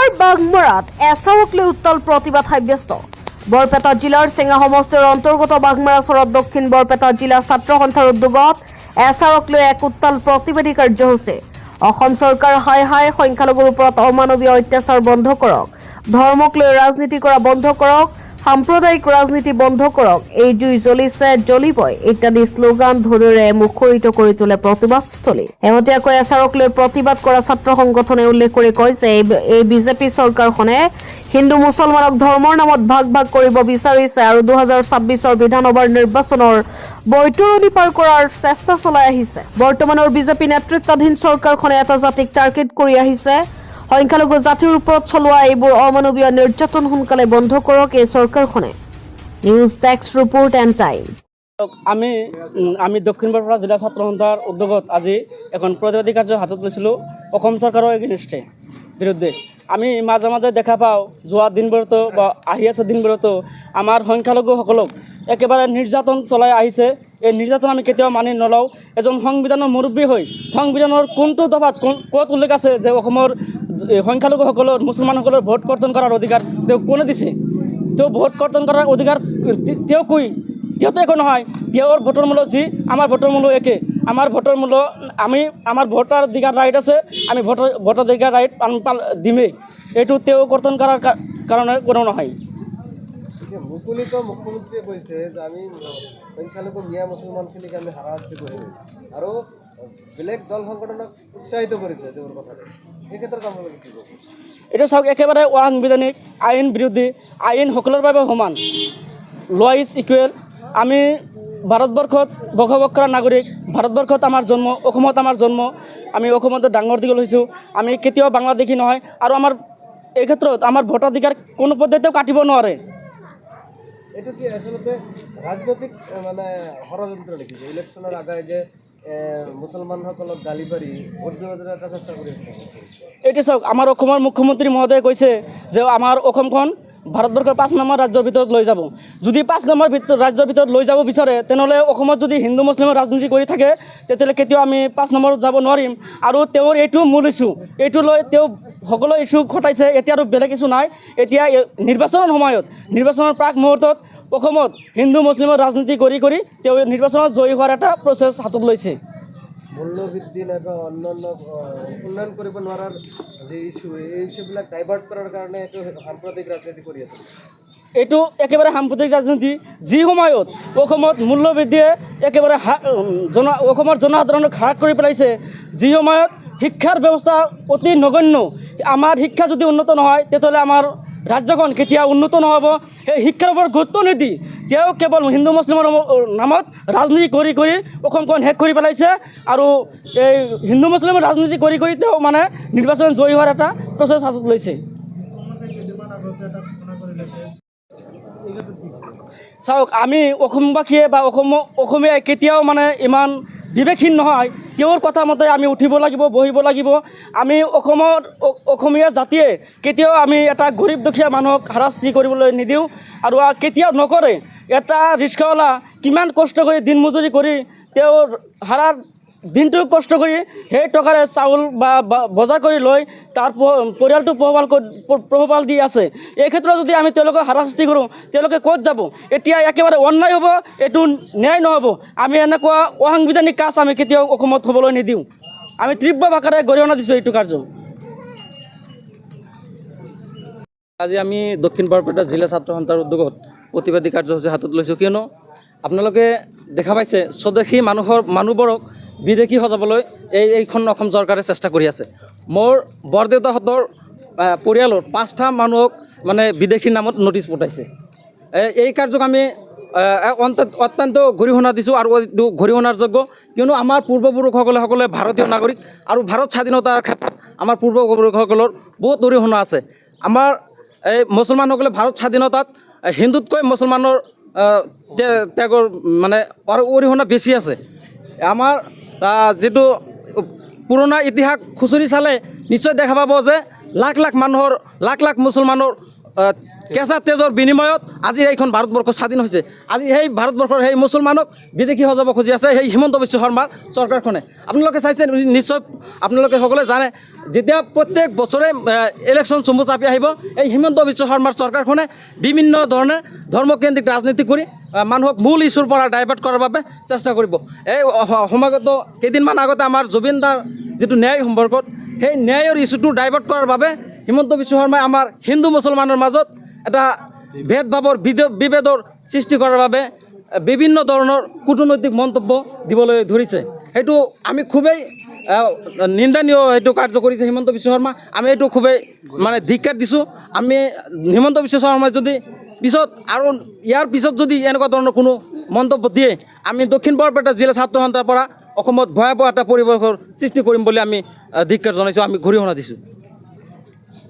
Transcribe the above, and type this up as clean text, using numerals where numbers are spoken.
বৰপেটাৰ বাঘমাৰাত এছাৰক লৈ উত্তাল প্ৰতিবাদ সাব্যস্ত। বৰপেটা জিলাৰ চেঙা সমষ্টিৰ অন্তৰ্গত বাঘমাৰা চৰত দক্ষিণ বৰপেটা জিলা ছাত্ৰ সন্থাৰ উদ্যোগত এছাৰক লৈ এক উত্তাল প্ৰতিবাদী কাৰ্যসূচী। অসম চৰকাৰ হাই হাই সংখ্যালঘুৰ ওপৰত অমানৱীয় অত্যাচাৰ বন্ধ কৰক, ধৰ্মক লৈ ৰাজনীতি কৰা বন্ধ কৰক, সাম্প্ৰদায়িক ৰাজনীতি বন্ধ কৰক, এই জুই জ্বলিছে জ্বলিবই ইত্যাদি শ্লোগান ধ্বনিৰে মুখৰিত কৰি তোলে প্ৰতিবাদস্থলী। শেহতীয়াকৈ এছাৰক লৈ প্ৰতিবাদ কৰা ছাত্ৰ সংগঠনে উল্লেখ কৰি কয় যে এই বিজেপি চৰকাৰখনে হিন্দু মুছলমানক ধৰ্মৰ নামত ভাগ ভাগ কৰিব বিচাৰিছে আৰু 2026 বিধানসভাৰ নিৰ্বাচনৰ বৈতৰণি পাৰ কৰাৰ চেষ্টা চলাই আহিছে। বৰ্তমানৰ বিজেপি নেতৃত্বাধীন চৰকাৰখনে এটা জাতিক টাৰ্গেট কৰি আহিছে। সংখ্যালঘু জাতিৰ ওপৰত চলোৱা এইবোৰ অমানৱীয় নিৰ্যাতন সোনকালে বন্ধ কৰক এই চৰকাৰখনে। News desk report and time. আমি দক্ষিণ বৰপেটা জিলা ছাত্ৰ সন্থাৰ উদ্যোগত আজি এখন প্ৰতিবাদী কাৰ্য হাতত লৈছিলোঁ অসম চৰকাৰৰ এগেইনষ্টে বিৰুদ্ধে। আমি মাজে মাজে দেখা পাওঁ যোৱা দিনবোৰতো বা আহি আছে দিনবোৰতো আমাৰ সংখ্যালঘুসকলক একেবাৰে নিৰ্যাতন চলাই আহিছে। এই নিৰ্যাতন আমি কেতিয়াও মানি নলওঁ। এজন সংবিধানৰ মুৰব্বী হৈ সংবিধানৰ কোনটো দফাত ক'ত উল্লেখ আছে যে অসমৰ সংখ্যালঘুসকলৰ মুছলমানসকলৰ ভোট কৰ্তন কৰাৰ অধিকাৰ তেওঁ কোনে দিছে? তেওঁ ভোট কৰ্তন কৰাৰ অধিকাৰ তেওঁ তেওঁতো একো নহয়। তেওঁৰ ভোটৰ মূল্য যি আমাৰ ভোটৰ মূল্য একে। আমাৰ ভোটৰ মূল্য আমাৰ ভোটাধিকাৰ ৰাইট আছে, আমি ভোটাধিকাৰ ৰাইট দিমেই। এইটো তেওঁ কৰ্তন কৰাৰ কাৰণে কোনো নহয়। মুকলিত মুখ্যমন্ত্ৰীয়ে কৈছে যে আমি সংখ্যালঘু মিয়া মুছলমানখিনিক আমি হাৰাশাস্তি কৰিম আৰু বেলেগ দল সংগঠনক উৎসাহিত কৰিছে তেওঁৰ কথাটো। এই ক্ষেত্ৰত আপোনালোকে কি ক'ব? এইটো চাওক, একেবাৰে অসাংবিধানিক, আইন বিৰোধী। আইন সকলোৰে বাবে সমান, ল ইজ ইকুৱেল। আমি ভাৰতবৰ্ষত বসবাস কৰা নাগৰিক। ভাৰতবৰ্ষত আমাৰ জন্ম, অসমত আমাৰ জন্ম। আমি অসমতে ডাঙৰ দীঘল হৈছোঁ। আমি কেতিয়াও বাংলাদেশী নহয় আৰু আমাৰ এই ক্ষেত্ৰত আমাৰ ভোটাধিকাৰ কোনো পদ্ধতিতেও কাটিব নোৱাৰে। এইটো কি আচলতে ৰাজনৈতিক মানে ষড়যন্ত্ৰ নেকি? যে ইলেকশ্যনৰ আগে যে মুছলমানসকলক গালি পাৰি ভোট বিভাজনৰ এটা চেষ্টা কৰি আছে? এইটো চাওক, আমাৰ অসমৰ মুখ্যমন্ত্ৰী মহোদয়ে কৈছে যে আমাৰ অসমখন ভাৰতবৰ্ষৰ 5 নম্বৰ ৰাজ্যৰ ভিতৰত লৈ যাব। যদি 5 নম্বৰ ৰাজ্যৰ ভিতৰত লৈ যাব বিচাৰে তেনেহ'লে অসমত যদি হিন্দু মুছলিমৰ ৰাজনীতি কৰি থাকে তেতিয়াহ'লে কেতিয়াও আমি 5 নম্বৰত যাব নোৱাৰিম। আৰু তেওঁৰ এইটো মূল ইছ্যু, এইটো লৈ তেওঁ সকলো ইছ্যু ঘটাইছে। এতিয়া আৰু বেলেগ ইছ্যু নাই। এতিয়া নিৰ্বাচনৰ সময়ত, নিৰ্বাচনৰ প্ৰাক মুহূৰ্তত অসমত হিন্দু মুছলিমৰ ৰাজনীতি কৰি তেওঁ নিৰ্বাচনত জয়ী হোৱাৰ এটা প্ৰচেছ হাতত লৈছে। মূল্যবৃদ্ধি নাইবা অন্যান্য উন্নয়ন কৰিব নোৱাৰাৰ যি ইছ্যু, এই ইছ্যুবিলাক ডাইভাৰ্ট কৰাৰ কাৰণে এইটো সাম্প্ৰদায়িক ৰাজনীতি কৰি আছে। এইটো একেবাৰে সাম্প্ৰদায়িক ৰাজনীতি। যি সময়ত অসমত মূল্যবৃদ্ধিয়ে একেবাৰে অসমৰ জনসাধাৰণক হ্ৰাস কৰি পেলাইছে, যি সময়ত শিক্ষাৰ ব্যৱস্থা অতি নগণ্য। আমাৰ শিক্ষা যদি উন্নত নহয় তেতিয়াহ'লে আমাৰ ৰাজ্যখন কেতিয়া উন্নত নহ'ব। সেই শিক্ষাৰ ওপৰত গুৰুত্ব নিদি তেওঁ কেৱল হিন্দু মুছলিমৰ নামত ৰাজনীতি কৰি অসমখন শেষ কৰি পেলাইছে। আৰু এই হিন্দু মুছলিমৰ ৰাজনীতি কৰি তেওঁ মানে নিৰ্বাচন জয়ী হোৱাৰ এটা প্ৰচেছ হাতত লৈছে। চাওক, আমি অসমবাসীয়ে বা অসমীয়াই কেতিয়াও মানে ইমান বিবেকহীন নহয়। তেওঁৰ কথা মতে আমি উঠিব লাগিব, বহিব লাগিব। আমি অসমীয়া জাতিয়ে কেতিয়াও আমি এটা গৰীব দুখীয়া মানুহক হাৰাশাস্তি কৰিবলৈ নিদিওঁ আৰু কেতিয়াও নকৰে। এটা ৰিক্সাৱালা কিমান কষ্ট কৰি দিন মজুৰি কৰি তেওঁৰ দিনটো কষ্ট কৰি সেই টকাৰে চাউল বা বজাৰ কৰি লৈ তাৰ পৰিয়ালটো পোহপাল দি আছে। এই ক্ষেত্ৰত যদি আমি তেওঁলোকক হাৰাশাস্তি কৰোঁ তেওঁলোকে ক'ত যাব? এতিয়া একেবাৰে অন্যায় হ'ব, এইটো ন্যায় নহ'ব। আমি এনেকুৱা অসাংবিধানিক কাজ আমি কেতিয়াও অসমত হ'বলৈ নিদিওঁ। আমি তীব্ৰ ভাষাৰে গৰিহণা দিছোঁ এইটো কাৰ্য। আজি আমি দক্ষিণ বৰপেটা জিলা ছাত্ৰ সন্থাৰ উদ্যোগত প্ৰতিবাদী কাৰ্যসূচী হাতত লৈছোঁ। কিয়নো আপোনালোকে দেখা পাইছে স্বদেশী মানুহবোৰক বিদেশী সজাবলৈ এইখন অসম চৰকাৰে চেষ্টা কৰি আছে। মোৰ বৰদেউতাহঁতৰ পৰিয়ালৰ 5টা মানুহক মানে বিদেশী নামত নটিচ পঠাইছে। এই কাৰ্যক আমি অত্যন্ত গৰিহণা দিছোঁ আৰু এইটো গৰিহণাৰ যোগ্য। কিয়নো আমাৰ পূৰ্বপুৰুষসকলে ভাৰতীয় নাগৰিক আৰু ভাৰত স্বাধীনতাৰ ক্ষেত্ৰত আমাৰ পূৰ্বপুৰুষসকলৰ বহুত অৰিহণা আছে। আমাৰ এই মুছলমানসকলে ভাৰত স্বাধীনতাত হিন্দুতকৈ মুছলমানৰ ত্যাগৰ মানে অৰিহণা বেছি আছে। আমাৰ যিটো পুৰণা ইতিহাস খুচৰি চালে নিশ্চয় দেখা পাব যে লাখ লাখ মুছলমানৰ কেঁচা তেজৰ বিনিময়ত আজি এইখন ভাৰতবৰ্ষ স্বাধীন হৈছে। আজি সেই ভাৰতবৰ্ষৰ সেই মুছলমানক বিদেশী সজাব খুজি আছে সেই হিমন্ত বিশ্ব শৰ্মাৰ চৰকাৰখনে। আপোনালোকে চাইছে নিশ্চয়, আপোনালোকে সকলোৱে জানে যেতিয়া প্ৰত্যেক বছৰে ইলেকশ্যন চমু চাপি আহিব এই হিমন্ত বিশ্ব শৰ্মাৰ চৰকাৰখনে বিভিন্ন ধৰণে ধৰ্মকেন্দ্ৰিক ৰাজনীতি কৰি মানুহক মূল ইছ্যুৰ পৰা ডাইভাৰ্ট কৰাৰ বাবে চেষ্টা কৰিব। এই সমাগত কেইদিনমান আগতে আমাৰ জুবিন দাৰ যিটো ন্যায় সম্পৰ্কত সেই ন্যায়ৰ ইছ্যুটো ডাইভাৰ্ট কৰাৰ বাবে হিমন্ত বিশ্ব শৰ্মাই আমাৰ হিন্দু মুছলমানৰ মাজত এটা ভেদভাৱৰ বিভেদৰ সৃষ্টি কৰাৰ বাবে বিভিন্ন ধৰণৰ কূটনৈতিক মন্তব্য দিবলৈ ধৰিছে। সেইটো আমি খুবেই নিন্দনীয় এইটো কাৰ্য কৰিছে হিমন্ত বিশ্ব শৰ্মা। আমি এইটো খুবেই মানে ধিক্কাৰ দিছোঁ। আমি হিমন্ত বিশ্ব শৰ্মাই যদি পিছত আৰু ইয়াৰ পিছত যদি এনেকুৱা ধৰণৰ কোনো মন্তব্য দিয়ে আমি দক্ষিণ বৰপেটা জিলা ছাত্ৰ সন্থাৰ পৰা অসমত ভয়াৱহ এটা পৰিৱেশৰ সৃষ্টি কৰিম বুলি আমি ধিক্কাৰ জনাইছোঁ, আমি ঘূৰি শুনা দিছোঁ।